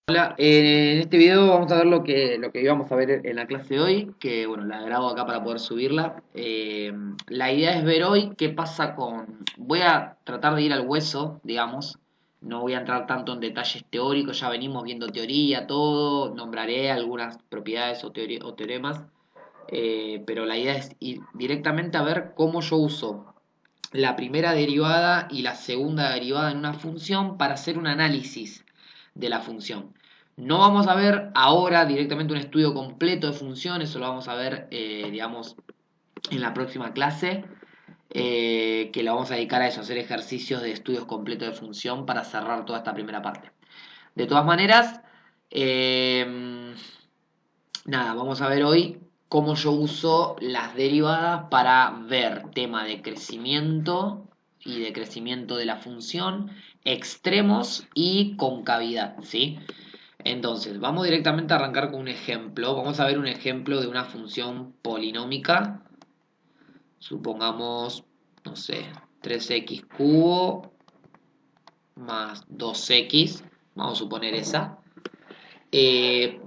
Hola, en este video vamos a ver lo que íbamos a ver en la clase de hoy, que bueno, la grabo acá para poder subirla. La idea es ver hoy qué pasa con... Voy a tratar de ir al hueso, digamos, no voy a entrar tanto en detalles teóricos, ya venimos viendo teoría, todo, nombraré algunas propiedades o teoremas, pero la idea es ir directamente a ver cómo yo uso la primera derivada y la segunda derivada en una función para hacer un análisis de la función. No vamos a ver ahora directamente un estudio completo de funciones, eso lo vamos a ver, digamos, en la próxima clase, que la vamos a dedicar a eso, a hacer ejercicios de estudios completos de función para cerrar toda esta primera parte. De todas maneras, nada, vamos a ver hoy cómo yo uso las derivadas para ver tema de crecimiento y de crecimiento de la función, extremos y concavidad, ¿sí? Entonces, vamos directamente a arrancar con un ejemplo. Vamos a ver un ejemplo de una función polinómica. Supongamos, no sé, 3x cubo más 2x. Vamos a suponer esa. Eh,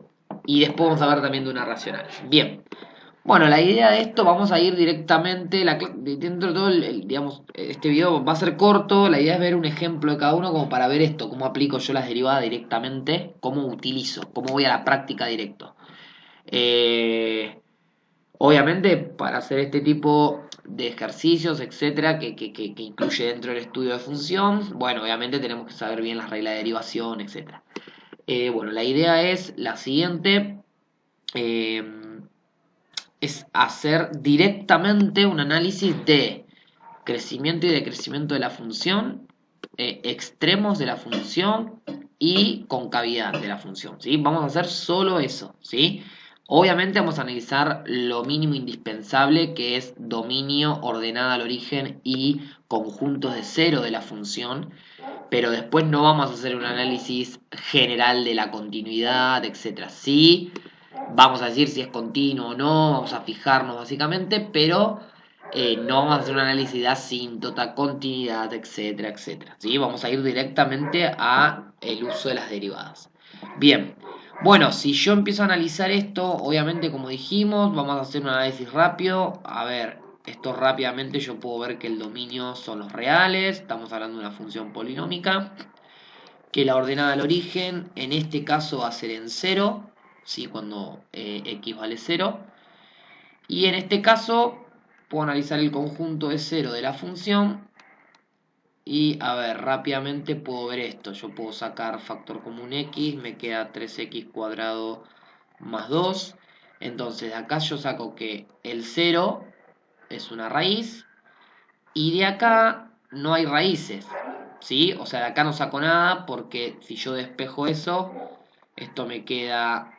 y después vamos a ver también de una racional. Bien. Bueno, la idea de esto, vamos a ir directamente, dentro de todo, digamos, este video va a ser corto, la idea es ver un ejemplo de cada uno como para ver esto, cómo aplico yo las derivadas directamente, cómo utilizo, cómo voy a la práctica directo. Eh, Obviamente, para hacer este tipo de ejercicios, etcétera, que incluye dentro del estudio de función, bueno, obviamente tenemos que saber bien las reglas de derivación, etcétera. Bueno, la idea es la siguiente. eh, es hacer directamente un análisis de crecimiento y decrecimiento de la función, extremos de la función y concavidad de la función, ¿sí? Vamos a hacer solo eso, ¿sí? Obviamente vamos a analizar lo mínimo indispensable, que es dominio, ordenada al origen y conjuntos de cero de la función, pero después no vamos a hacer un análisis general de la continuidad, etcétera. Sí, vamos a decir si es continuo o no, vamos a fijarnos básicamente, pero no vamos a hacer un análisis de asíntota, continuidad, etcétera, etcétera. ¿Sí? Vamos a ir directamente a el uso de las derivadas. Bien, bueno, si yo empiezo a analizar esto, obviamente como dijimos, vamos a hacer un análisis rápido. A ver, esto rápidamente yo puedo ver que el dominio son los reales, estamos hablando de una función polinómica, que la ordenada al origen en este caso va a ser en cero, ¿sí? Cuando x vale cero. Y en este caso puedo analizar el conjunto de cero de la función y a ver, rápidamente puedo ver esto. Yo puedo sacar factor común x, me queda 3x cuadrado más 2. Entonces de acá yo saco que el cero es una raíz y de acá no hay raíces, ¿sí? O sea, de acá no saco nada porque si yo despejo eso, esto me queda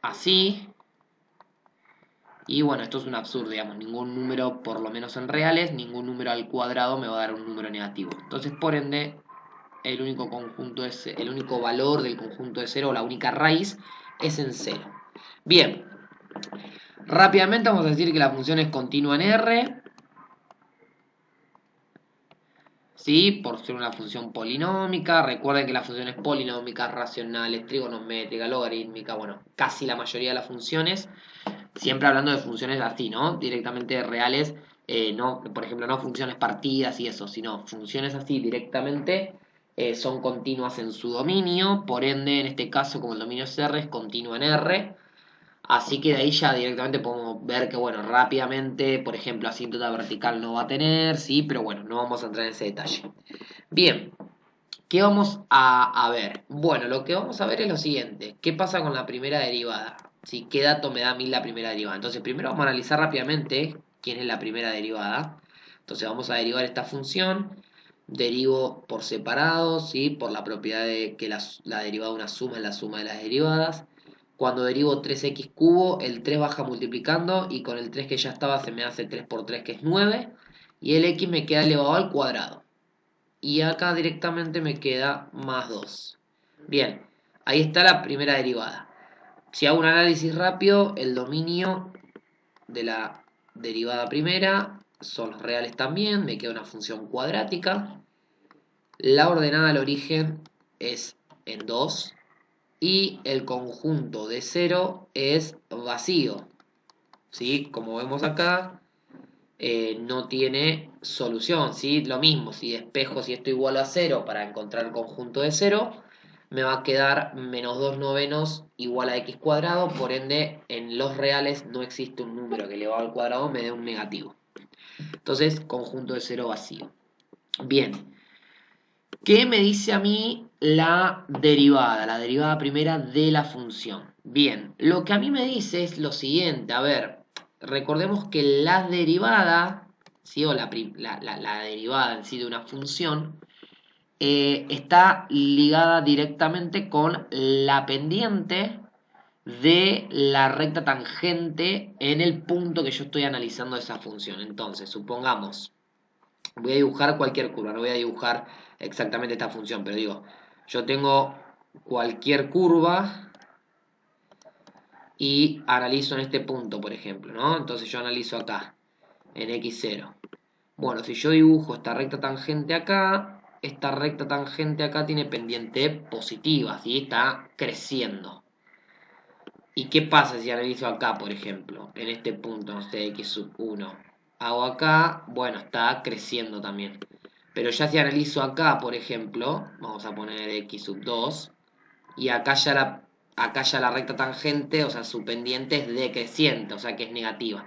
así. Y bueno, esto es un absurdo, digamos, ningún número, por lo menos en reales, ningún número al cuadrado me va a dar un número negativo. Entonces, por ende, el único valor del conjunto de cero, o la única raíz, es en cero. Bien, rápidamente vamos a decir que la función es continua en R, ¿sí? Por ser una función polinómica. Recuerden que las funciones polinómicas, racionales, trigonométricas, logarítmicas, bueno, casi la mayoría de las funciones. Siempre hablando de funciones así, ¿no? Directamente reales, no, por ejemplo, no funciones partidas y eso, sino funciones así directamente son continuas en su dominio, por ende, en este caso, como el dominio es R, es continua en R, así que de ahí ya directamente podemos ver que, bueno, rápidamente, por ejemplo, asíntota vertical no va a tener, sí, pero bueno, no vamos a entrar en ese detalle. Bien, ¿qué vamos a ver? Bueno, lo que vamos a ver es lo siguiente. ¿Qué pasa con la primera derivada? ¿Sí? ¿Qué dato me da a mí la primera derivada? Entonces, primero vamos a analizar rápidamente quién es la primera derivada. Entonces, vamos a derivar esta función. Derivo por separado, ¿sí? Por la propiedad de que la derivada de una suma es la suma de las derivadas. Cuando derivo 3x cubo, el 3 baja multiplicando y con el 3 que ya estaba se me hace 3 por 3 que es 9. Y el x me queda elevado al cuadrado. Y acá directamente me queda más 2. Bien, ahí está la primera derivada. Si hago un análisis rápido, el dominio de la derivada primera son los reales también, me queda una función cuadrática. La ordenada al origen es en 2 y el conjunto de 0 es vacío, ¿sí? Como vemos acá, no tiene solución, ¿sí? Lo mismo, si despejo si esto igual a 0 para encontrar el conjunto de 0, me va a quedar menos 2 novenos igual a x cuadrado, por ende en los reales no existe un número que elevado al cuadrado me dé un negativo. Entonces, conjunto de 0 vacío. Bien, ¿qué me dice a mí la derivada primera de la función? Bien, lo que a mí me dice es lo siguiente, a ver, recordemos que la derivada, ¿sí? O la derivada en sí de una función, está ligada directamente con la pendiente de la recta tangente en el punto que yo estoy analizando esa función. Entonces, supongamos, voy a dibujar cualquier curva, no voy a dibujar exactamente esta función, pero digo, yo tengo cualquier curva y analizo en este punto, por ejemplo, ¿no? Entonces yo analizo acá, en x0. Bueno, si yo dibujo esta recta tangente acá, esta recta tangente acá tiene pendiente positiva, ¿sí? Está creciendo. ¿Y qué pasa si analizo acá, por ejemplo? En este punto, no sé, x1. Hago acá, bueno, está creciendo también. Pero ya si analizo acá, por ejemplo, vamos a poner x2, y acá ya la recta tangente, o sea, su pendiente es decreciente, o sea que es negativa.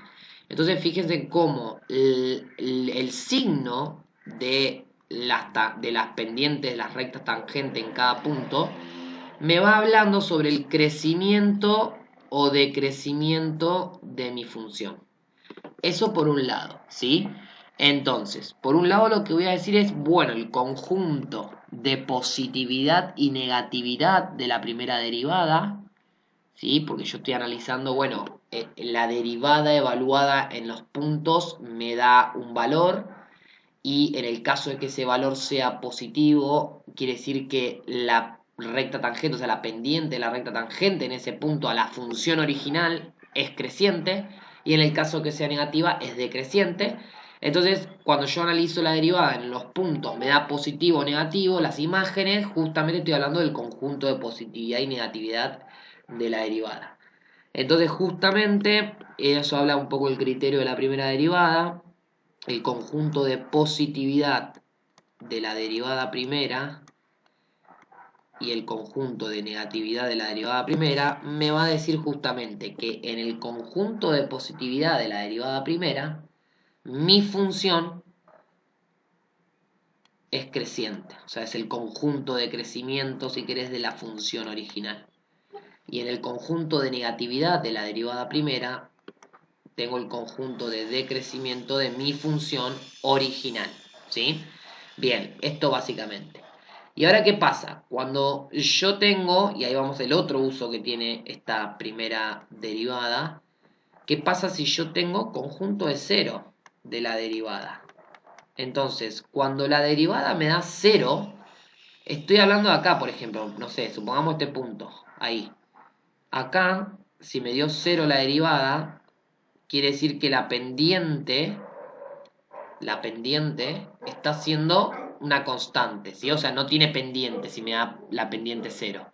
Entonces fíjense cómo el signo de las pendientes de las rectas tangentes en cada punto me va hablando sobre el crecimiento o decrecimiento de mi función. Eso por un lado, ¿sí? Entonces, por un lado lo que voy a decir es, bueno, el conjunto de positividad y negatividad de la primera derivada, ¿sí? Porque yo estoy analizando, bueno, la derivada evaluada en los puntos me da un valor y en el caso de que ese valor sea positivo, quiere decir que la recta tangente, o sea, la pendiente de la recta tangente en ese punto a la función original es creciente, y en el caso que sea negativa es decreciente. Entonces, cuando yo analizo la derivada en los puntos, me da positivo o negativo, las imágenes, justamente estoy hablando del conjunto de positividad y negatividad de la derivada. Entonces, justamente, eso habla un poco del criterio de la primera derivada. El conjunto de positividad de la derivada primera y el conjunto de negatividad de la derivada primera me va a decir justamente que en el conjunto de positividad de la derivada primera mi función es creciente, o sea, es el conjunto de crecimiento, si querés, de la función original. Y en el conjunto de negatividad de la derivada primera tengo el conjunto de decrecimiento de mi función original, ¿sí? Bien, esto básicamente. ¿Y ahora qué pasa? Cuando yo tengo, y ahí vamos el otro uso que tiene esta primera derivada, ¿qué pasa si yo tengo conjunto de cero de la derivada? Entonces, cuando la derivada me da cero, estoy hablando de acá, por ejemplo, no sé, supongamos este punto, ahí. Acá, si me dio cero la derivada, quiere decir que la pendiente está siendo una constante, ¿sí? O sea, no tiene pendiente si me da la pendiente cero.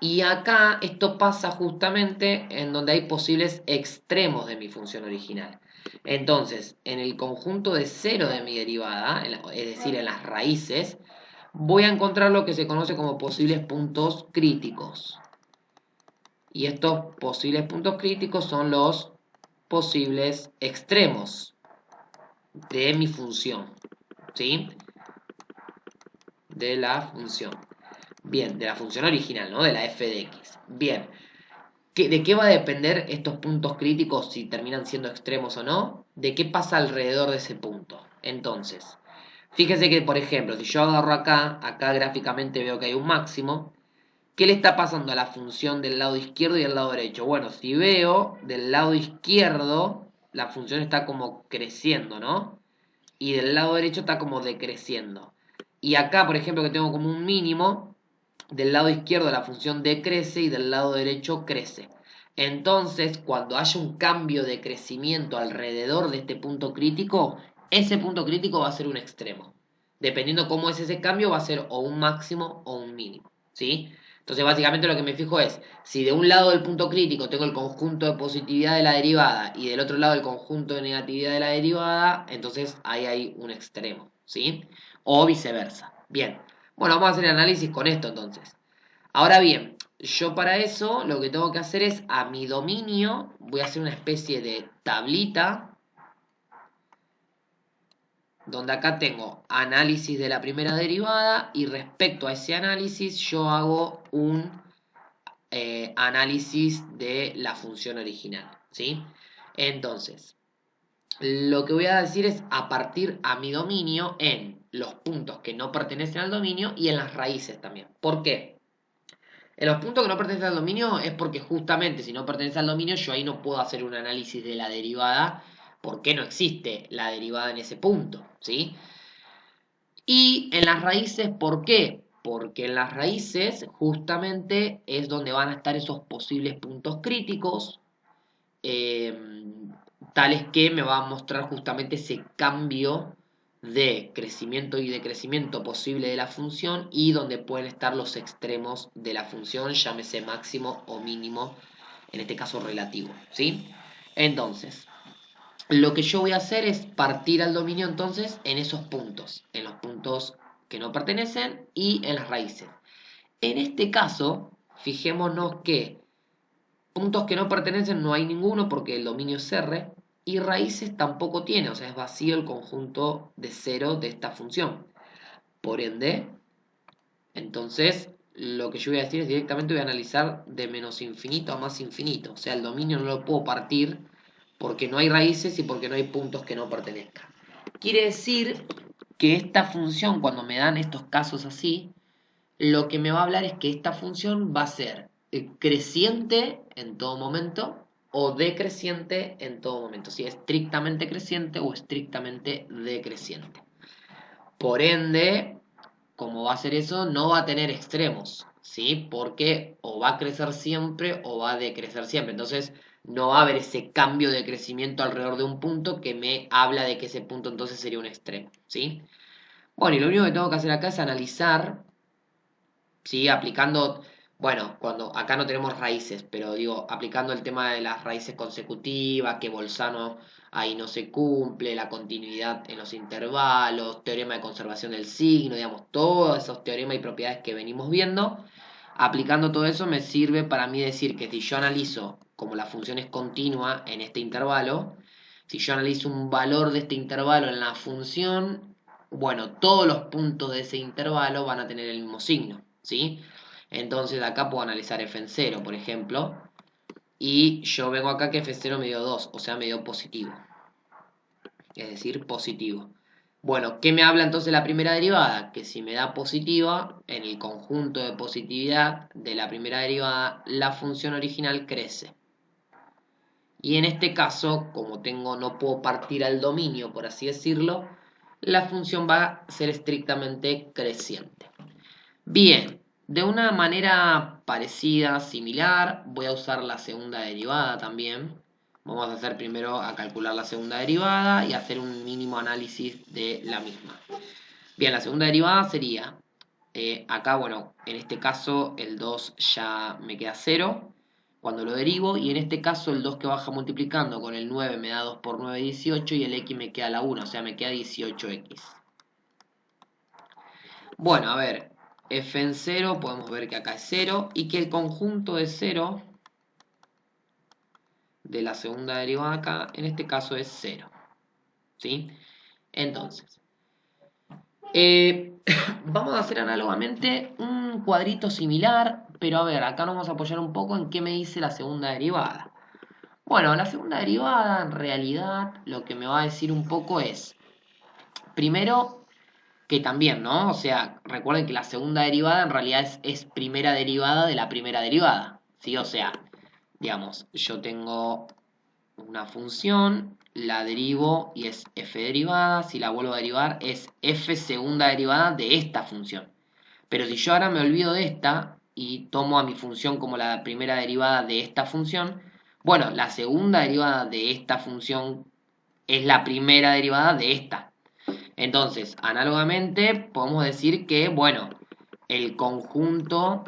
Y acá esto pasa justamente en donde hay posibles extremos de mi función original. Entonces, en el conjunto de cero de mi derivada, es decir, en las raíces, voy a encontrar lo que se conoce como posibles puntos críticos. Y estos posibles puntos críticos son los posibles extremos de mi función, ¿sí? De la función. Bien, de la función original, ¿no? De la f de x. Bien. ¿De qué va a depender estos puntos críticos si terminan siendo extremos o no? De qué pasa alrededor de ese punto. Entonces, fíjese que, por ejemplo, si yo agarro acá gráficamente veo que hay un máximo. ¿Qué le está pasando a la función del lado izquierdo y del lado derecho? Bueno, si veo del lado izquierdo, la función está como creciendo, ¿no? Y del lado derecho está como decreciendo. Y acá, por ejemplo, que tengo como un mínimo, del lado izquierdo la función decrece y del lado derecho crece. Entonces, cuando haya un cambio de crecimiento alrededor de este punto crítico, ese punto crítico va a ser un extremo. Dependiendo cómo es ese cambio, va a ser o un máximo o un mínimo, ¿sí? Entonces, básicamente lo que me fijo es, si de un lado del punto crítico tengo el conjunto de positividad de la derivada y del otro lado el conjunto de negatividad de la derivada, entonces ahí hay un extremo, ¿sí? O viceversa. Bien, bueno, vamos a hacer el análisis con esto entonces. Ahora bien, yo para eso lo que tengo que hacer es a mi dominio, voy a hacer una especie de tablita donde acá tengo análisis de la primera derivada y respecto a ese análisis yo hago un análisis de la función original, ¿sí? Entonces, lo que voy a decir es a partir a mi dominio en los puntos que no pertenecen al dominio y en las raíces también. ¿Por qué? En los puntos que no pertenecen al dominio es porque justamente si no pertenece al dominio yo ahí no puedo hacer un análisis de la derivada porque no existe la derivada en ese punto, ¿sí? Y en las raíces, ¿por qué? Porque en las raíces justamente es donde van a estar esos posibles puntos críticos, eh, tales que me va a mostrar justamente ese cambio de crecimiento y decrecimiento posible de la función y donde pueden estar los extremos de la función, llámese máximo o mínimo, en este caso relativo, ¿sí? Entonces, lo que yo voy a hacer es partir al dominio entonces en esos puntos, en los puntos que no pertenecen y en las raíces. En este caso, fijémonos que puntos que no pertenecen no hay ninguno porque el dominio es R y raíces tampoco tiene, o sea, es vacío el conjunto de cero de esta función. Por ende, entonces lo que yo voy a decir es directamente voy a analizar de menos infinito a más infinito, o sea, el dominio no lo puedo partir porque no hay raíces y porque no hay puntos que no pertenezcan. Quiere decir que esta función, cuando me dan estos casos así, lo que me va a hablar es que esta función va a ser creciente en todo momento o decreciente en todo momento, si es estrictamente creciente o estrictamente decreciente. Por ende, como va a ser eso, no va a tener extremos, ¿sí? Porque o va a crecer siempre o va a decrecer siempre. Entonces, no va a haber ese cambio de crecimiento alrededor de un punto que me habla de que ese punto entonces sería un extremo, ¿sí? Bueno, y lo único que tengo que hacer acá es analizar, ¿sí? Aplicando, bueno, cuando acá no tenemos raíces, pero digo, aplicando el tema de las raíces consecutivas, que Bolzano ahí no se cumple, la continuidad en los intervalos, teorema de conservación del signo, digamos, todos esos teoremas y propiedades que venimos viendo, aplicando todo eso me sirve para mí decir que si yo analizo como la función es continua en este intervalo, si yo analizo un valor de este intervalo en la función, bueno, todos los puntos de ese intervalo van a tener el mismo signo, ¿sí? Entonces acá puedo analizar f en 0, por ejemplo, y yo vengo acá que f0 me dio 2, o sea, me dio positivo. Es decir, positivo. Bueno, ¿qué me habla entonces la primera derivada? Que si me da positiva, en el conjunto de positividad de la primera derivada, la función original crece. Y en este caso, como no puedo partir al dominio, por así decirlo, la función va a ser estrictamente creciente. Bien, de una manera parecida, similar, voy a usar la segunda derivada también. Vamos a hacer primero a calcular la segunda derivada y hacer un mínimo análisis de la misma. Bien, la segunda derivada sería, acá, bueno, en este caso el 2 ya me queda 0 cuando lo derivo, y en este caso el 2 que baja multiplicando con el 9 me da 2 por 9, 18, y el x me queda la 1, o sea, me queda 18x. Bueno, a ver, f en 0, podemos ver que acá es 0, y que el conjunto de 0 de la segunda derivada acá, en este caso es 0. ¿Sí? Entonces, vamos a hacer análogamente un cuadrito similar, pero a ver, acá nos vamos a apoyar un poco en qué me dice la segunda derivada. Bueno, la segunda derivada en realidad lo que me va a decir un poco es, primero, que también, ¿no? O sea, recuerden que la segunda derivada en realidad es primera derivada de la primera derivada, ¿sí? O sea, digamos, yo tengo una función, la derivo y es f derivada, si la vuelvo a derivar es f segunda derivada de esta función. Pero si yo ahora me olvido de esta y tomo a mi función como la primera derivada de esta función, bueno, la segunda derivada de esta función es la primera derivada de esta. Entonces, análogamente, podemos decir que, bueno, el conjunto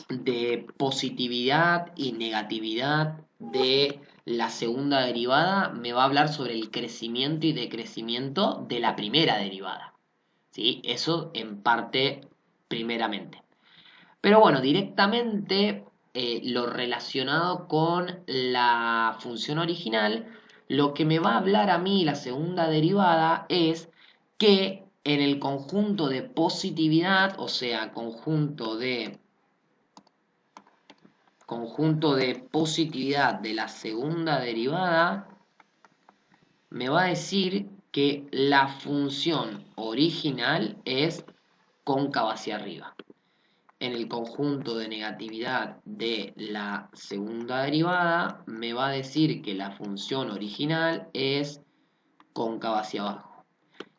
de positividad y negatividad de la segunda derivada, me va a hablar sobre el crecimiento y decrecimiento de la primera derivada. ¿Sí? Eso en parte primeramente. Pero bueno, directamente lo relacionado con la función original, lo que me va a hablar a mí la segunda derivada es que en el conjunto de positividad, o sea, conjunto de positividad de la segunda derivada, me va a decir que la función original es cóncava hacia arriba. En el conjunto de negatividad de la segunda derivada, me va a decir que la función original es cóncava hacia abajo.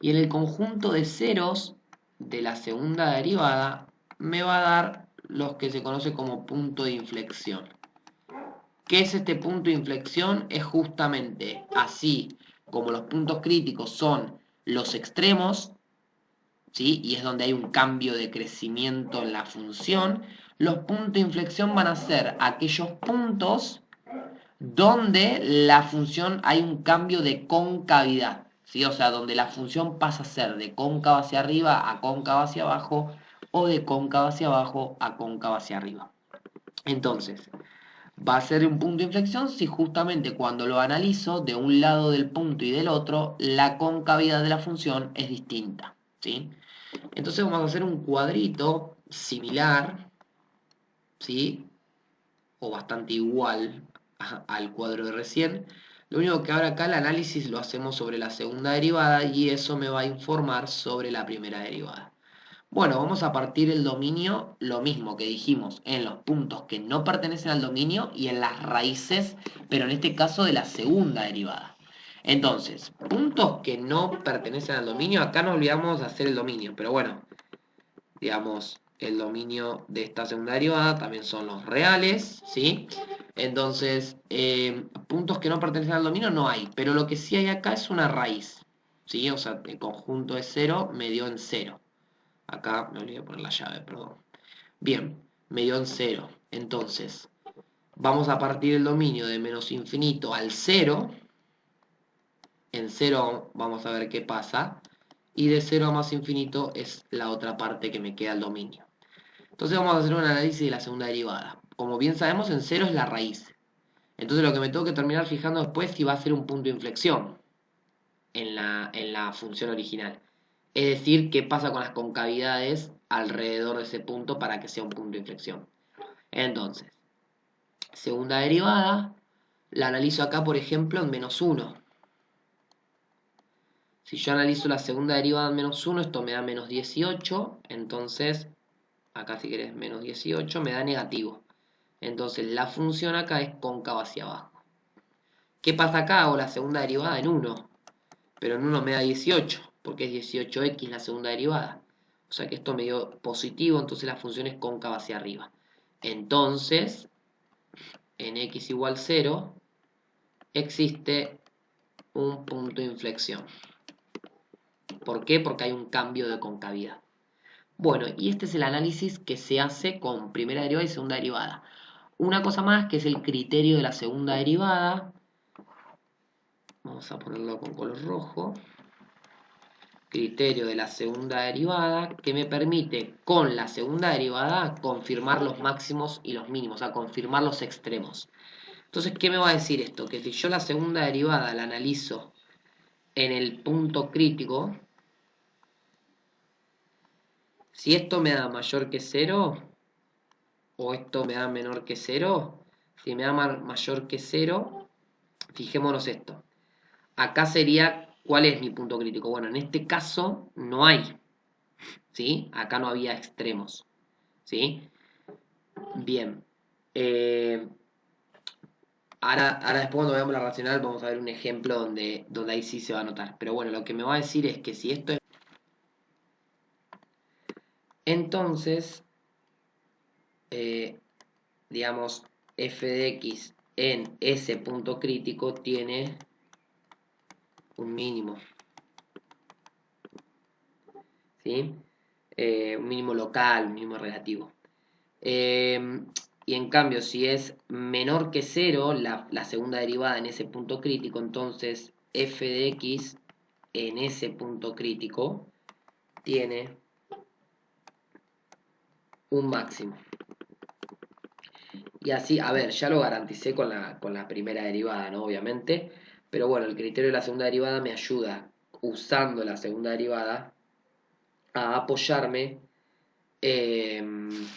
Y en el conjunto de ceros de la segunda derivada, me va a dar los que se conoce como punto de inflexión. ¿Qué es este punto de inflexión? Es justamente así como los puntos críticos son los extremos, ¿sí? Y es donde hay un cambio de crecimiento en la función. Los puntos de inflexión van a ser aquellos puntos donde la función hay un cambio de concavidad, ¿sí? O sea, donde la función pasa a ser de cóncava hacia arriba a cóncava hacia abajo o de cóncava hacia abajo a cóncava hacia arriba. Entonces, va a ser un punto de inflexión si justamente cuando lo analizo de un lado del punto y del otro, la concavidad de la función es distinta, ¿sí? Entonces vamos a hacer un cuadrito similar, ¿sí? O bastante igual al cuadro de recién. Lo único que ahora acá el análisis lo hacemos sobre la segunda derivada y eso me va a informar sobre la primera derivada. Bueno, vamos a partir el dominio, lo mismo que dijimos en los puntos que no pertenecen al dominio y en las raíces, pero en este caso de la segunda derivada. Entonces, puntos que no pertenecen al dominio, acá no olvidamos de hacer el dominio, pero bueno, digamos, el dominio de esta segunda derivada también son los reales, ¿sí? Entonces, puntos que no pertenecen al dominio no hay, pero lo que sí hay acá es una raíz, ¿sí? O sea, el conjunto de 0 me dio en 0. Acá me olvidé de poner la llave, perdón. Bien, me dio en 0. Entonces, vamos a partir el dominio de menos infinito al 0. En 0 vamos a ver qué pasa. Y de 0 a más infinito es la otra parte que me queda el dominio. Entonces vamos a hacer un análisis de la segunda derivada. Como bien sabemos, en 0 es la raíz. Entonces lo que me tengo que terminar fijando después es si va a ser un punto de inflexión en la función original. Es decir, qué pasa con las concavidades alrededor de ese punto para que sea un punto de inflexión. Entonces, segunda derivada, la analizo acá, por ejemplo, en menos 1. Si yo analizo la segunda derivada en menos 1, esto me da menos 18. Entonces, acá si querés menos 18, me da negativo. Entonces, la función acá es cóncava hacia abajo. ¿Qué pasa acá? Hago la segunda derivada en 1. Pero en 1 me da 18, porque es 18x la segunda derivada. O sea que esto me dio positivo, entonces la función es cóncava hacia arriba. Entonces, en x igual 0, existe un punto de inflexión. ¿Por qué? Porque hay un cambio de concavidad. Bueno, y este es el análisis que se hace con primera derivada y segunda derivada. Una cosa más que es el criterio de la segunda derivada. Vamos a ponerlo con color rojo. Criterio de la segunda derivada que me permite con la segunda derivada confirmar los máximos y los mínimos, o sea, confirmar los extremos. Entonces, ¿qué me va a decir esto? Que si yo la segunda derivada la analizo en el punto crítico, si esto me da mayor que 0 o esto me da menor que 0, si me da mayor que 0, fijémonos esto. Acá sería, ¿cuál es mi punto crítico? Bueno, en este caso no hay, ¿sí? Acá no había extremos, ¿sí? Bien. Ahora después cuando veamos la racional vamos a ver un ejemplo donde ahí sí se va a notar. Pero bueno, lo que me va a decir es que si esto es... Entonces, digamos, f de x en ese punto crítico tiene un mínimo. ¿Sí? Un mínimo local, un mínimo relativo. Y en cambio, si es menor que 0, la segunda derivada en ese punto crítico, entonces f de x en ese punto crítico tiene un máximo. Y así, a ver, ya lo garanticé con la primera derivada, ¿no? Obviamente. Pero bueno, el criterio de la segunda derivada me ayuda, usando la segunda derivada, a apoyarme eh,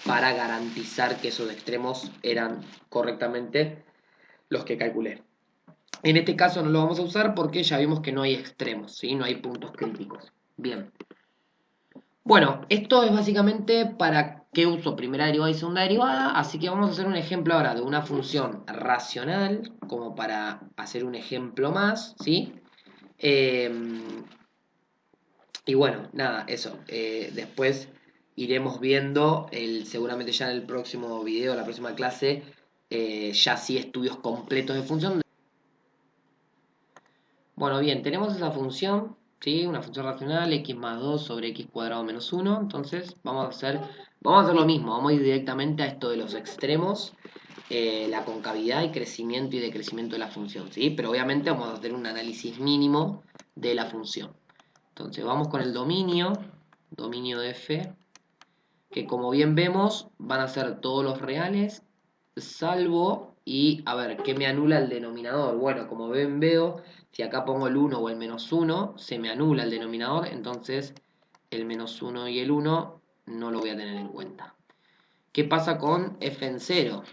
para garantizar que esos extremos eran correctamente los que calculé. En este caso no lo vamos a usar porque ya vimos que no hay extremos, ¿sí? No hay puntos críticos. Bien. Bueno, esto es básicamente para qué uso primera derivada y segunda derivada, así que vamos a hacer un ejemplo ahora de una función racional, como para hacer un ejemplo más, ¿sí? Eh, y bueno, nada, eso. Después iremos viendo, seguramente ya en el próximo video, la próxima clase, ya sí estudios completos de función. Bueno, bien, tenemos esa función, ¿sí? Una función racional, x más 2 sobre x cuadrado menos 1. Entonces vamos a hacer lo mismo, vamos a ir directamente a esto de los extremos, la concavidad y crecimiento y decrecimiento de la función, ¿sí? Pero obviamente vamos a hacer un análisis mínimo de la función. Entonces vamos con el dominio de f, que como bien vemos van a ser todos los reales, salvo, y a ver, ¿qué me anula el denominador? Bueno, como ven veo, si acá pongo el 1 o el menos 1, se me anula el denominador, entonces el menos 1 y el 1 no lo voy a tener en cuenta. ¿Qué pasa con f en 0?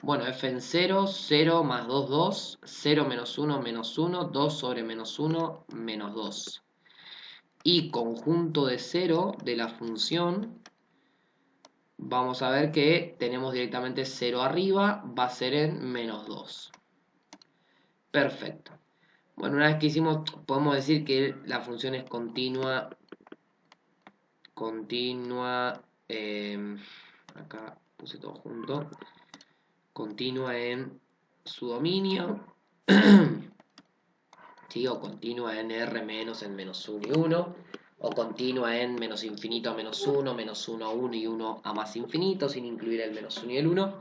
Bueno, f en 0, 0 más 2, 2, 0 menos 1, 2 sobre menos 1, menos 2. Y conjunto de 0 de la función, vamos a ver que tenemos directamente 0 arriba, va a ser en menos 2. Perfecto. Bueno, una vez que hicimos, podemos decir que la función es continua, acá puse todo junto, continua en su dominio, ¿sí? O continua en R menos en menos 1 y 1, o continua en menos infinito a menos 1, menos 1 a 1 y 1 a más infinito, sin incluir el menos 1 y el 1.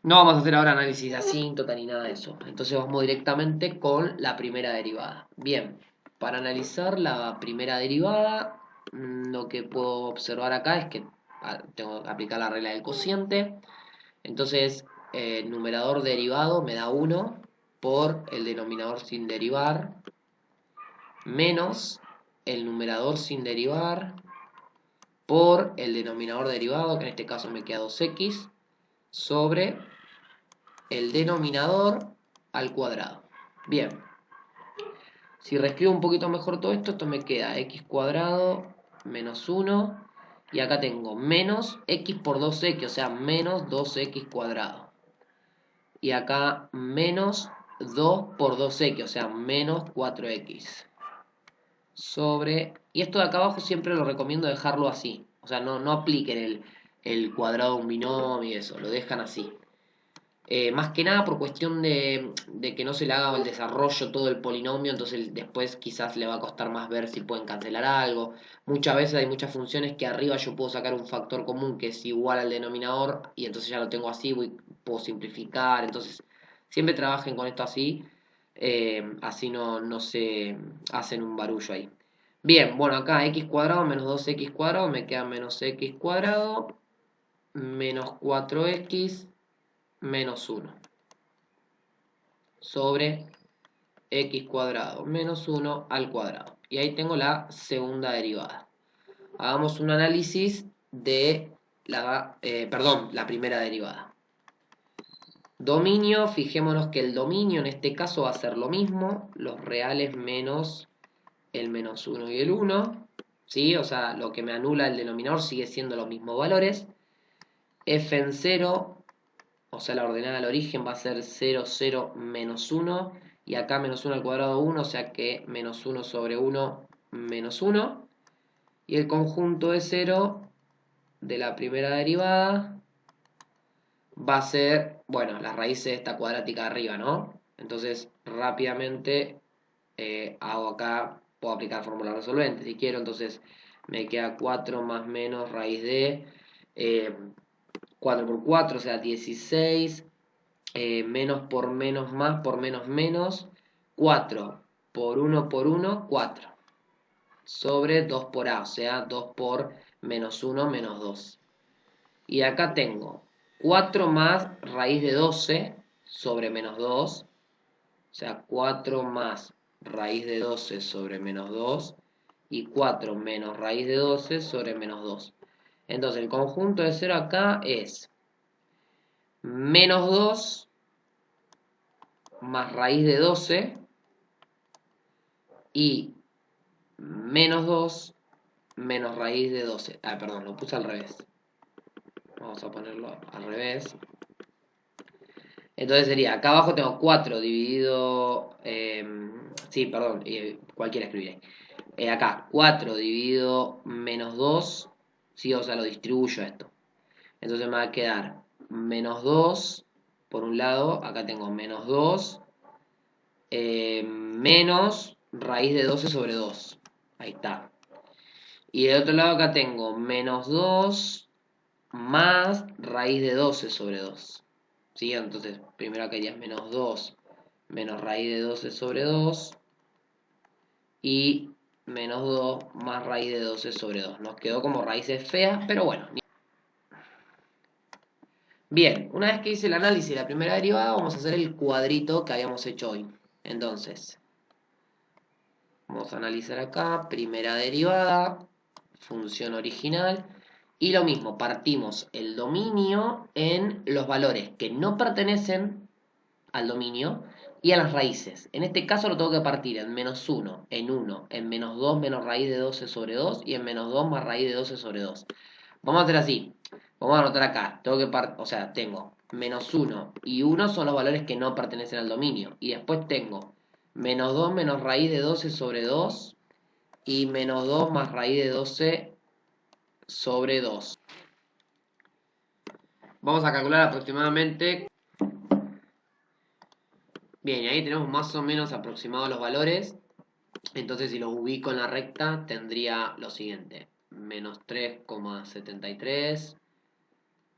No vamos a hacer ahora análisis de asíntota ni nada de eso. Entonces vamos directamente con la primera derivada. Bien, para analizar la primera derivada, lo que puedo observar acá es que tengo que aplicar la regla del cociente. Entonces, el numerador derivado me da 1 por el denominador sin derivar, menos el numerador sin derivar por el denominador derivado, que en este caso me queda 2x, sobre el denominador al cuadrado. Bien, si reescribo un poquito mejor todo esto, esto me queda x cuadrado menos 1, y acá tengo menos x por 2x, o sea, menos 2x cuadrado. Y acá menos 2 por 2x, o sea, menos 4x. Sobre... Y esto de acá abajo siempre lo recomiendo dejarlo así. O sea, no apliquen el cuadrado de un binomio y eso, lo dejan así. Más que nada por cuestión de que no se le haga el desarrollo todo el polinomio, entonces después quizás le va a costar más ver si pueden cancelar algo. Muchas veces hay muchas funciones que arriba yo puedo sacar un factor común que es igual al denominador y entonces ya lo tengo así, puedo simplificar. Entonces siempre trabajen con esto así, así no se hacen un barullo ahí. Bien, bueno, acá x cuadrado menos 2x cuadrado me queda menos x cuadrado menos 4x menos 1 sobre x cuadrado menos 1 al cuadrado. Y ahí tengo la segunda derivada. Hagamos un análisis de la primera derivada. Dominio, fijémonos que el dominio en este caso va a ser lo mismo, los reales menos el menos 1 y el 1, ¿sí? O sea, lo que me anula el denominador sigue siendo los mismos valores. F en 0, o sea, la ordenada al origen va a ser 0, 0, menos 1. Y acá menos 1 al cuadrado 1, o sea que menos 1 sobre 1, menos 1. Y el conjunto de 0 de la primera derivada va a ser, bueno, la raíz de esta cuadrática de arriba, ¿no? Entonces, rápidamente hago acá, puedo aplicar fórmula resolvente si quiero. Entonces, me queda 4 más menos raíz de 4 por 4, o sea, 16. Menos por menos más por menos menos. 4 por 1, 4. Sobre 2 por A, o sea, 2 por menos 1, menos 2. Y acá tengo 4 más raíz de 12 sobre menos 2. O sea, 4 más raíz de 12 sobre menos 2. Y 4 menos raíz de 12 sobre menos 2. Entonces, el conjunto de 0 acá es menos 2 más raíz de 12 y menos 2 menos raíz de 12. Ah, perdón, lo puse al revés. Vamos a ponerlo al revés. Entonces sería, acá abajo tengo 4 dividido... sí, perdón, cualquiera escribiré. Acá, 4 dividido menos 2. Sí, o sea, lo distribuyo esto. Entonces me va a quedar menos 2 por un lado. Acá tengo menos 2 menos raíz de 12 sobre 2. Ahí está. Y del otro lado acá tengo menos 2 más raíz de 12 sobre 2. ¿Sí? Entonces, primero acá iría menos 2 menos raíz de 12 sobre 2. Y menos 2 más raíz de 12 sobre 2. Nos quedó como raíces feas, pero bueno. Bien, una vez que hice el análisis de la primera derivada, vamos a hacer el cuadrito que habíamos hecho hoy. Entonces, vamos a analizar acá, primera derivada, función original. Y lo mismo, partimos el dominio en los valores que no pertenecen al dominio y a las raíces. En este caso lo tengo que partir en menos 1, en 1, en menos 2 menos raíz de 12 sobre 2 y en menos 2 más raíz de 12 sobre 2. Vamos a hacer así. Vamos a anotar acá. Tengo menos 1 y 1 son los valores que no pertenecen al dominio. Y después tengo menos 2 menos raíz de 12 sobre 2 y menos 2 más raíz de 12 sobre 2. Vamos a calcular aproximadamente. Bien, y ahí tenemos más o menos aproximados los valores. Entonces, si los ubico en la recta, tendría lo siguiente: menos 3,73.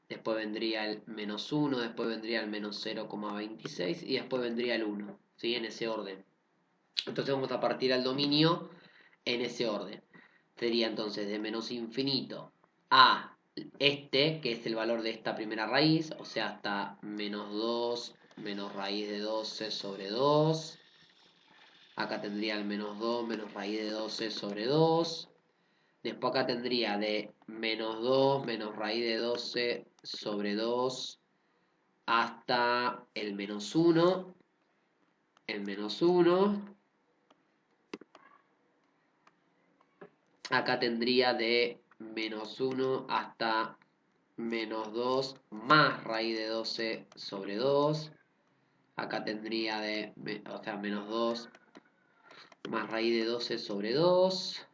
Después vendría el menos 1, después vendría el menos 0,26 y después vendría el 1, ¿sí? En ese orden. Entonces vamos a partir al dominio en ese orden. Sería entonces de menos infinito a este, que es el valor de esta primera raíz, o sea, hasta menos 2 menos raíz de 12 sobre 2. Acá tendría el menos 2 menos raíz de 12 sobre 2. Después acá tendría de menos 2 menos raíz de 12 sobre 2 hasta el menos 1. El menos 1. Acá tendría de menos 1 hasta menos 2 más raíz de 12 sobre 2. Acá tendría menos 2 más raíz de 12 sobre 2.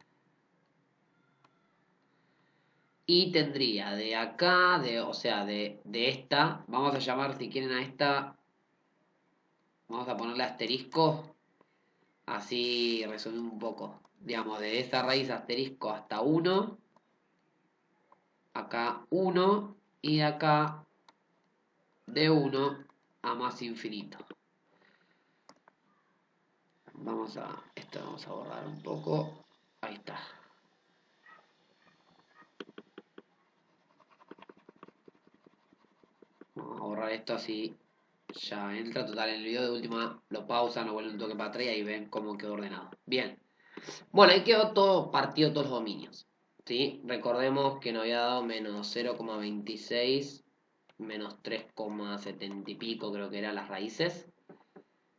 Y tendría de acá, de esta, vamos a llamar, si quieren, a esta, vamos a ponerle asterisco, así resumimos un poco. Digamos, de esta raíz asterisco hasta 1, acá 1, y acá de 1 a más infinito. Esto vamos a borrar un poco, ahí está. Vamos a borrar esto así. Ya entra total en el video, de última lo pausan, lo vuelven un toque para atrás y ahí ven cómo quedó ordenado. Bien. Bueno, ahí quedó todo partido, todos los dominios. ¿Sí? Recordemos que nos había dado menos 0,26, menos 3,70 y pico, creo que eran las raíces.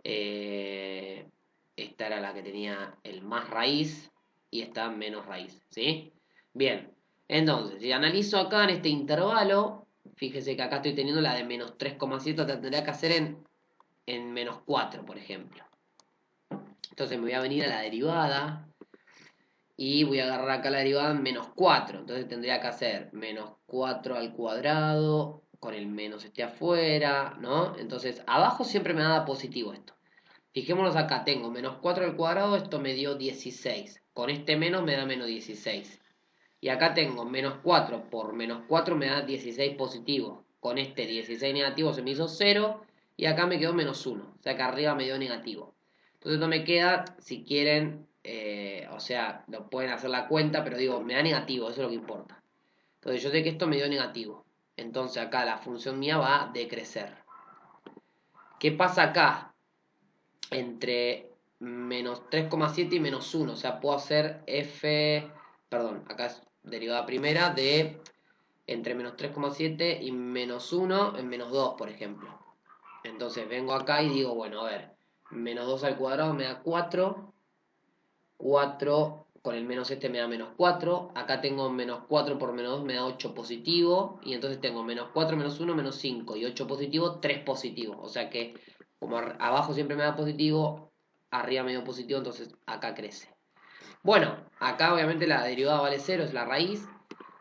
Esta era la que tenía el más raíz y esta menos raíz. ¿Sí? Bien. Entonces, si analizo acá en este intervalo, fíjese que acá estoy teniendo la de menos 3,7, la tendría que hacer en menos 4, por ejemplo. Entonces me voy a venir a la derivada y voy a agarrar acá la derivada en menos 4. Entonces tendría que hacer menos 4 al cuadrado con el menos este afuera, ¿no? Entonces abajo siempre me da positivo esto. Fijémonos acá, tengo menos 4 al cuadrado, esto me dio 16. Con este menos me da menos 16. Y acá tengo menos 4 por menos 4 me da 16 positivo. Con este 16 negativo se me hizo 0 y acá me quedó menos 1. O sea que arriba me dio negativo. Entonces no me queda, si quieren, o sea, lo pueden hacer la cuenta, pero digo, me da negativo, eso es lo que importa. Entonces yo sé que esto me dio negativo. Entonces acá la función mía va a decrecer. ¿Qué pasa acá? Entre menos 3,7 y menos 1. O sea, puedo hacer f... Perdón, acá es derivada primera de entre menos 3,7 y menos 1 en menos 2, por ejemplo. Entonces vengo acá y digo, bueno, a ver, menos 2 al cuadrado me da 4. 4 con el menos este me da menos 4. Acá tengo menos 4 por menos 2 me da 8 positivo. Y entonces tengo menos 4 menos 1 menos 5. Y 8 positivo, 3 positivo. O sea que como abajo siempre me da positivo, arriba me dio positivo, entonces acá crece. Bueno, acá obviamente la derivada vale 0, es la raíz.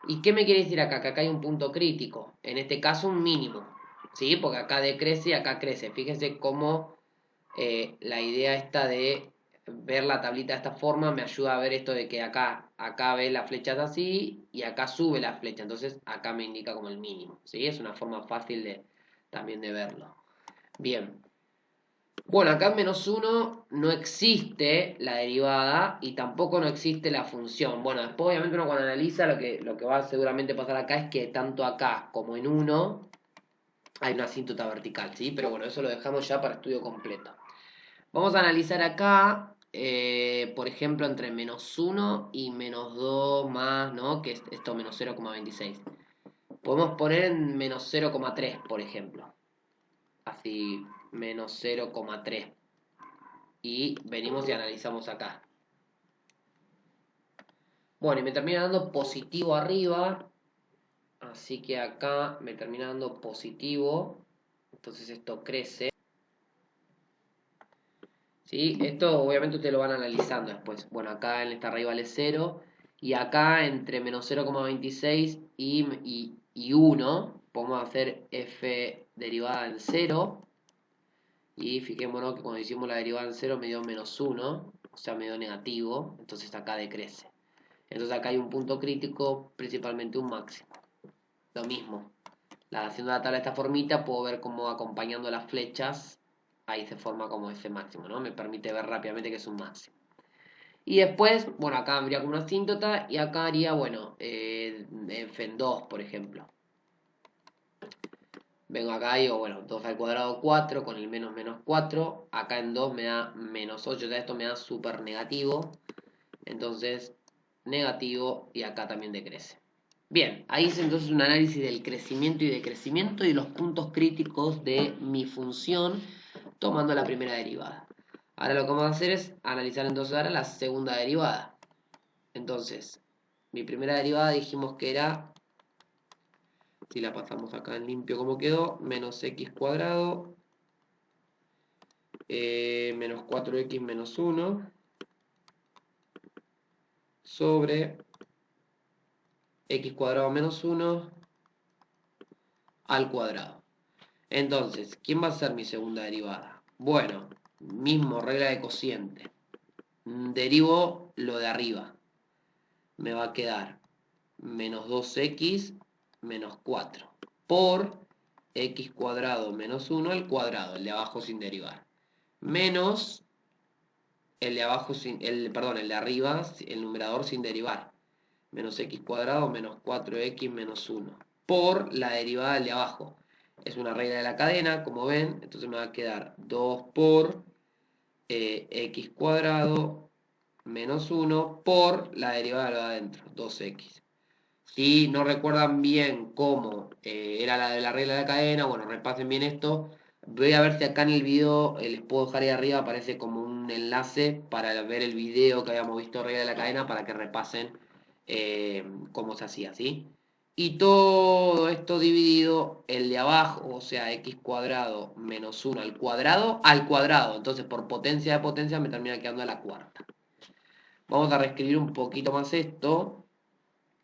¿Y qué me quiere decir acá? Que acá hay un punto crítico. En este caso un mínimo. ¿Sí? Porque acá decrece y acá crece. Fíjense cómo la idea esta de ver la tablita de esta forma me ayuda a ver esto de que acá ve la flecha así y acá sube la flecha. Entonces acá me indica como el mínimo. ¿Sí? Es una forma fácil también de verlo. Bien. Bueno, acá en menos 1 no existe la derivada y tampoco no existe la función. Bueno, después obviamente uno cuando analiza lo que va a seguramente pasar acá es que tanto acá como en 1 hay una asíntota vertical, ¿sí? Pero bueno, eso lo dejamos ya para estudio completo. Vamos a analizar acá, por ejemplo, entre menos 1 y menos 2 más, ¿no? Que es esto menos 0,26. Podemos poner en menos 0,3, por ejemplo. Así, menos 0,3. Y venimos y analizamos acá. Bueno, y me termina dando positivo arriba. Así que acá me termina dando positivo. Entonces esto crece. ¿Sí? Esto obviamente ustedes lo van analizando después. Bueno, acá en esta raíz vale 0. Y acá entre menos 0,26 y 1 podemos hacer f derivada en 0. Y fijémonos que cuando hicimos la derivada en 0 me dio menos 1. O sea, me dio negativo. Entonces acá decrece. Entonces acá hay un punto crítico, principalmente un máximo. Lo mismo. Haciendo la tabla de esta formita puedo ver cómo acompañando las flechas ahí se forma como ese máximo, ¿no? Me permite ver rápidamente que es un máximo. Y después, bueno, acá habría como una asíntota y acá haría, bueno, f en 2, por ejemplo. Vengo acá y digo, bueno, 2 al cuadrado 4 con el menos menos 4. Acá en 2 me da menos 8, ya esto me da súper negativo. Entonces, negativo y acá también decrece. Bien, ahí es entonces un análisis del crecimiento y decrecimiento y los puntos críticos de mi función tomando la primera derivada. Ahora lo que vamos a hacer es analizar entonces ahora la segunda derivada. Entonces, mi primera derivada dijimos que era, si la pasamos acá en limpio como quedó, menos x cuadrado menos 4x menos 1 sobre x cuadrado menos 1 al cuadrado. Entonces, ¿quién va a ser mi segunda derivada? Bueno, mismo regla de cociente. Derivo lo de arriba. Me va a quedar menos 2x menos 4 por x cuadrado menos 1 al cuadrado, el de abajo sin derivar. Menos el de abajo perdón, el de arriba, el numerador sin derivar. Menos x cuadrado menos 4x menos 1 por la derivada del de abajo. Es una regla de la cadena, como ven, entonces me va a quedar 2 por x cuadrado menos 1 por la derivada de lo de adentro, 2x. Si no recuerdan bien cómo era la de la regla de la cadena, bueno, repasen bien esto. Voy a ver si acá en el video, les puedo dejar ahí arriba, aparece como un enlace para ver el video que habíamos visto de regla de la cadena para que repasen cómo se hacía, ¿sí? Y todo esto dividido, el de abajo, o sea, x cuadrado menos 1 al cuadrado. Entonces, por potencia de potencia me termina quedando a la cuarta. Vamos a reescribir un poquito más esto.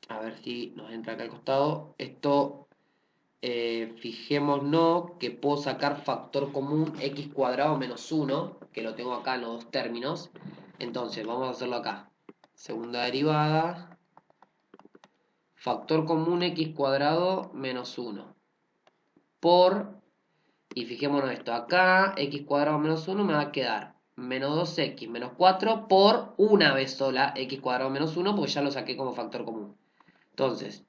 A ver si nos entra acá al costado. Esto, fijémonos que puedo sacar factor común x cuadrado menos 1, que lo tengo acá en los dos términos. Entonces, vamos a hacerlo acá. Segunda derivada factor común x cuadrado menos 1 por, y fijémonos esto, acá x cuadrado menos 1 me va a quedar menos 2x menos 4 por una vez sola x cuadrado menos 1 porque ya lo saqué como factor común. Entonces,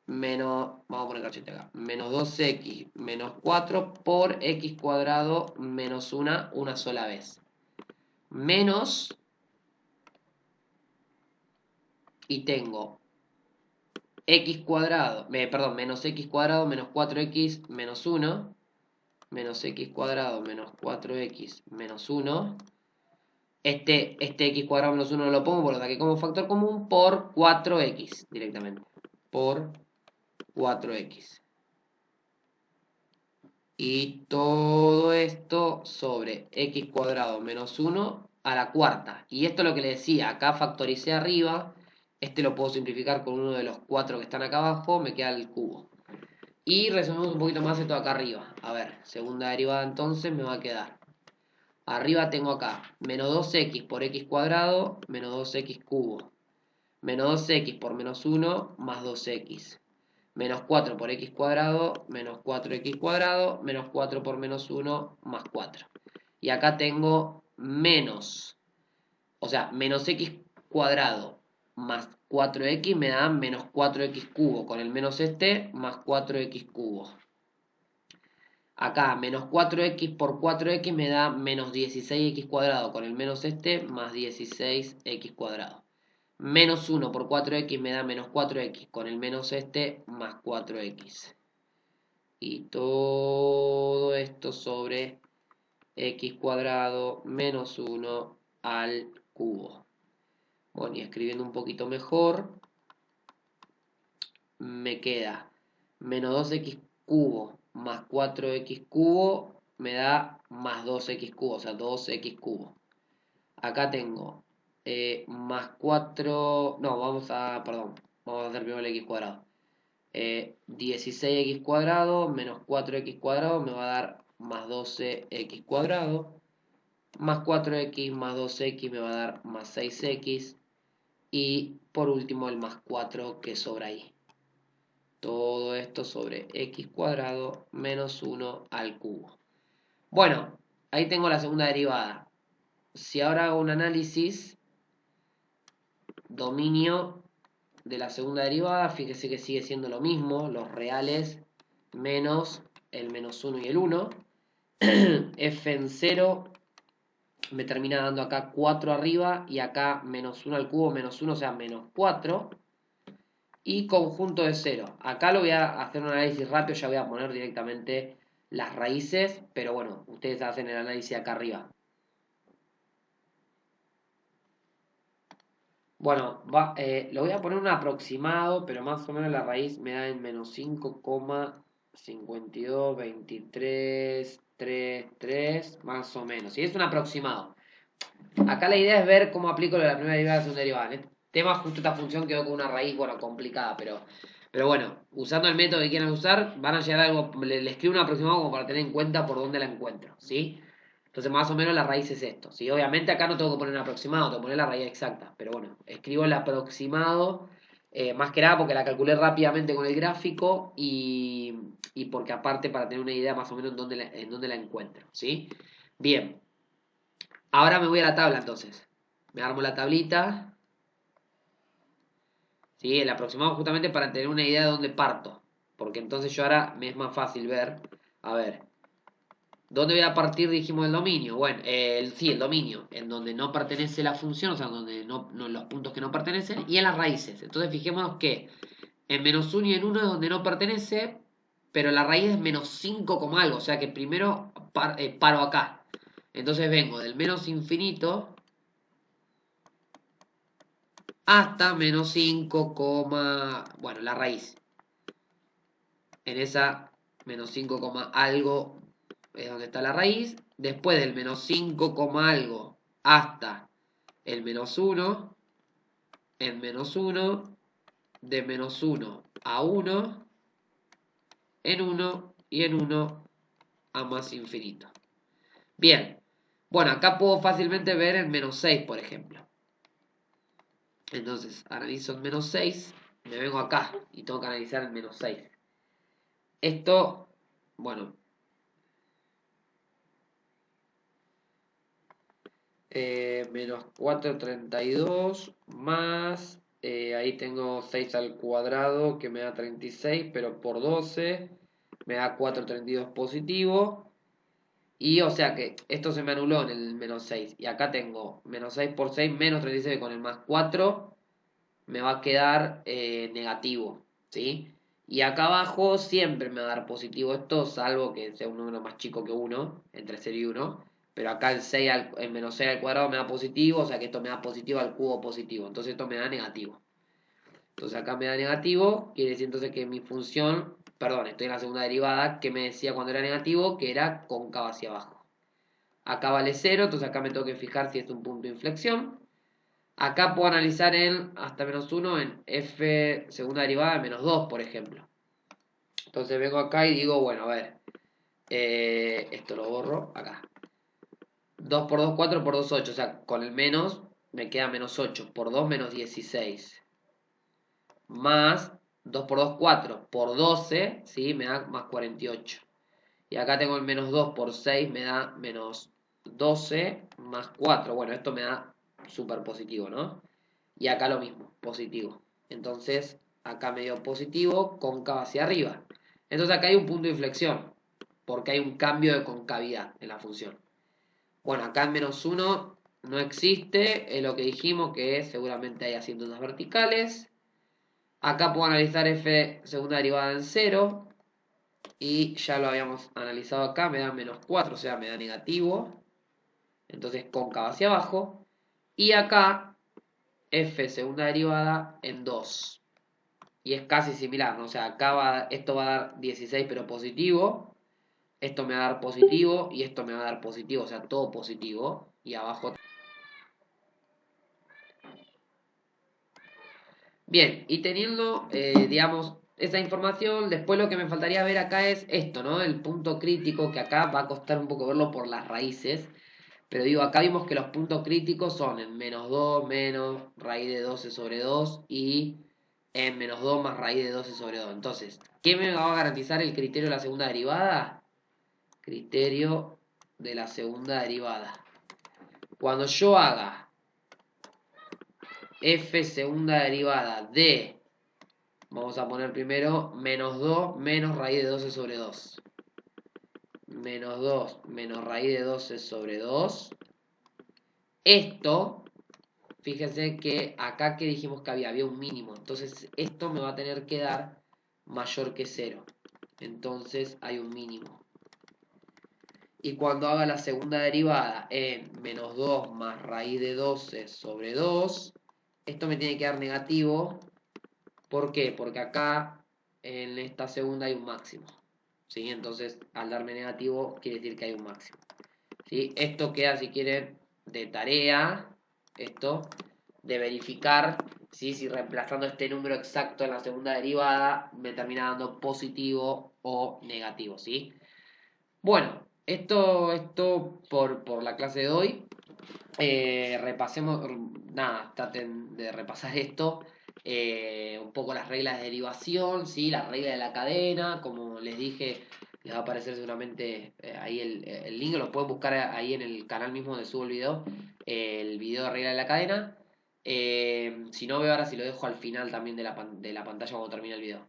vamos a poner cachete acá, menos 2x menos 4 por x cuadrado menos 1 una sola vez. Menos, y tengo x cuadrado, menos x cuadrado menos 4x menos 1, menos x cuadrado menos 4x menos 1. Este x cuadrado menos 1 no lo pongo porque lo saqué como factor común por 4x directamente. Por 4x. Y todo esto sobre x cuadrado menos 1 a la cuarta. Y esto es lo que le decía, acá factoricé arriba. Este lo puedo simplificar con uno de los 4 que están acá abajo, me queda el cubo. Y resumimos un poquito más esto acá arriba. A ver, segunda derivada entonces me va a quedar. Arriba tengo acá menos 2x por x cuadrado menos 2x cubo. Menos 2x por menos 1 más 2x. Menos 4 por x cuadrado menos 4x cuadrado menos 4 por menos 1 más 4. Y acá tengo menos, o sea, menos x cuadrado más 4x me da menos 4x cubo. Con el menos este más 4x cubo. Acá, menos 4x por 4x me da menos 16x cuadrado. Con el menos este, más 16x cuadrado. Menos 1 por 4x me da menos 4x. Con el menos este, más 4x. Y todo esto sobre x cuadrado menos 1 al cubo. Bueno, y escribiendo un poquito mejor, me queda menos 2x cubo más 4x cubo me da más 2x cubo, o sea, 2x cubo. Acá tengo más 4, no, vamos a hacer primero el x cuadrado. 16x cuadrado menos 4x cuadrado me va a dar más 12x cuadrado. Más 4x más 2x me va a dar más 6x. Y por último el más 4 que sobra ahí. Todo esto sobre x cuadrado menos 1 al cubo. Bueno, ahí tengo la segunda derivada. Si ahora hago un análisis, dominio de la segunda derivada, fíjese que sigue siendo lo mismo, los reales menos el menos 1 y el 1. f en 0 me termina dando acá 4 arriba y acá menos 1 al cubo, menos 1, o sea, menos 4. Y conjunto de 0. Acá lo voy a hacer un análisis rápido, ya voy a poner directamente las raíces, pero bueno, ustedes hacen el análisis acá arriba. Bueno, lo voy a poner un aproximado, pero más o menos la raíz me da en menos 5,522333, más o menos. Y es un aproximado. Acá la idea es ver cómo aplico lo de la primera derivada y la segunda derivada. En este tema justo esta función quedó con una raíz, bueno, complicada, pero bueno, usando el método que quieran usar, van a llegar a algo, le escribo un aproximado como para tener en cuenta por dónde la encuentro, ¿sí? Entonces más o menos la raíz es esto, ¿sí? Obviamente acá no tengo que poner un aproximado, tengo que poner la raíz exacta, pero bueno, escribo el aproximado, más que nada porque la calculé rápidamente con el gráfico y porque aparte para tener una idea más o menos en dónde la encuentro, ¿sí? Bien. Ahora me voy a la tabla entonces. Me armo la tablita. ¿Sí? El aproximado justamente para tener una idea de dónde parto. Porque entonces yo ahora me es más fácil ver. A ver. ¿Dónde voy a partir? Dijimos el dominio. Bueno, sí, el dominio. En donde no pertenece la función. O sea, donde no, los puntos que no pertenecen. Y en las raíces. Entonces fijémonos que en menos 1 y en 1 es donde no pertenece. Pero la raíz es menos 5 como algo. O sea que primero paro acá. Entonces vengo del menos infinito hasta menos 5, bueno, la raíz. En esa menos 5, algo es donde está la raíz. Después del menos 5, algo hasta el menos 1. En menos 1. De menos 1 a 1. En 1 y en 1 a más infinito. Bien. Bueno, acá puedo fácilmente ver el menos 6, por ejemplo. Entonces, analizo el menos 6, me vengo acá y tengo que analizar el menos 6. Esto, bueno, menos 4,32 más, ahí tengo 6 al cuadrado que me da 36, pero por 12 me da 4,32 positivo. Y o sea que esto se me anuló en el menos 6. Y acá tengo menos 6 por 6 menos 36 con el más 4 me va a quedar negativo, ¿sí? Y acá abajo siempre me va a dar positivo esto, salvo que sea un número más chico que 1, entre 0 y 1. Pero acá el menos 6 al cuadrado me da positivo, o sea que esto me da positivo al cubo positivo. Entonces esto me da negativo. Entonces acá me da negativo, quiere decir entonces que mi función, perdón, estoy en la segunda derivada, que me decía cuando era negativo, que era cóncava hacia abajo. Acá vale 0, entonces acá me tengo que fijar si es un punto de inflexión. Acá puedo analizar en hasta menos 1 en f segunda derivada de menos 2, por ejemplo. Entonces vengo acá y digo, bueno, a ver, esto lo borro acá. 2 por 2, 4 por 2, 8. O sea, con el menos me queda menos 8. Por 2, menos 16. Más 2 por 2, 4. Por 12, ¿sí? Me da más 48. Y acá tengo el menos 2 por 6, me da menos 12 más 4. Bueno, esto me da súper positivo, ¿no? Y acá lo mismo, positivo. Entonces, acá me dio positivo, cóncavo hacia arriba. Entonces acá hay un punto de inflexión, porque hay un cambio de concavidad en la función. Bueno, acá en menos 1 no existe, es lo que dijimos que seguramente hay asíntotas verticales. Acá puedo analizar f segunda derivada en 0, y ya lo habíamos analizado acá, me da menos 4, o sea, me da negativo. Entonces cóncavo hacia abajo. Y acá f segunda derivada en 2. Y es casi similar, ¿no? O sea, acá esto va a dar 16 pero positivo. Esto me va a dar positivo y esto me va a dar positivo, o sea, todo positivo. Y abajo. Bien, y teniendo, digamos, esa información, después lo que me faltaría ver acá es esto, ¿no? El punto crítico, que acá va a costar un poco verlo por las raíces. Pero digo, acá vimos que los puntos críticos son en menos 2 menos raíz de 12 sobre 2 y en menos 2 más raíz de 12 sobre 2. Entonces, ¿qué me va a garantizar el criterio de la segunda derivada? Criterio de la segunda derivada. Cuando yo haga f segunda derivada de, vamos a poner primero, menos 2 menos raíz de 12 sobre 2. Menos 2 menos raíz de 12 sobre 2. Esto, fíjense que acá que dijimos que había un mínimo. Entonces esto me va a tener que dar mayor que 0. Entonces hay un mínimo. Y cuando haga la segunda derivada en menos 2 más raíz de 12 sobre 2, esto me tiene que dar negativo. ¿Por qué? Porque acá en esta segunda hay un máximo. ¿Sí? Entonces al darme negativo quiere decir que hay un máximo. ¿Sí? Esto queda, si quieren, de tarea. Esto de verificar si reemplazando este número exacto en la segunda derivada me termina dando positivo o negativo. ¿Sí? Bueno, esto por la clase de hoy. Repasemos, nada, traten de repasar esto. Un poco las reglas de derivación, ¿sí? La regla de la cadena, como les dije, les va a aparecer seguramente ahí el link, lo pueden buscar ahí en el canal mismo donde subo el video de regla de la cadena. Si no, veo ahora si lo dejo al final también de la pantalla cuando termine el video.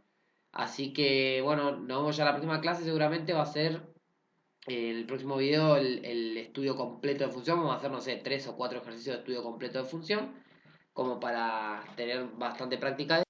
Así que bueno, nos vemos ya la próxima clase, seguramente va a ser en el próximo video el estudio completo de función. Vamos a hacer, no sé, 3 o 4 ejercicios de estudio completo de función, como para tener bastante práctica.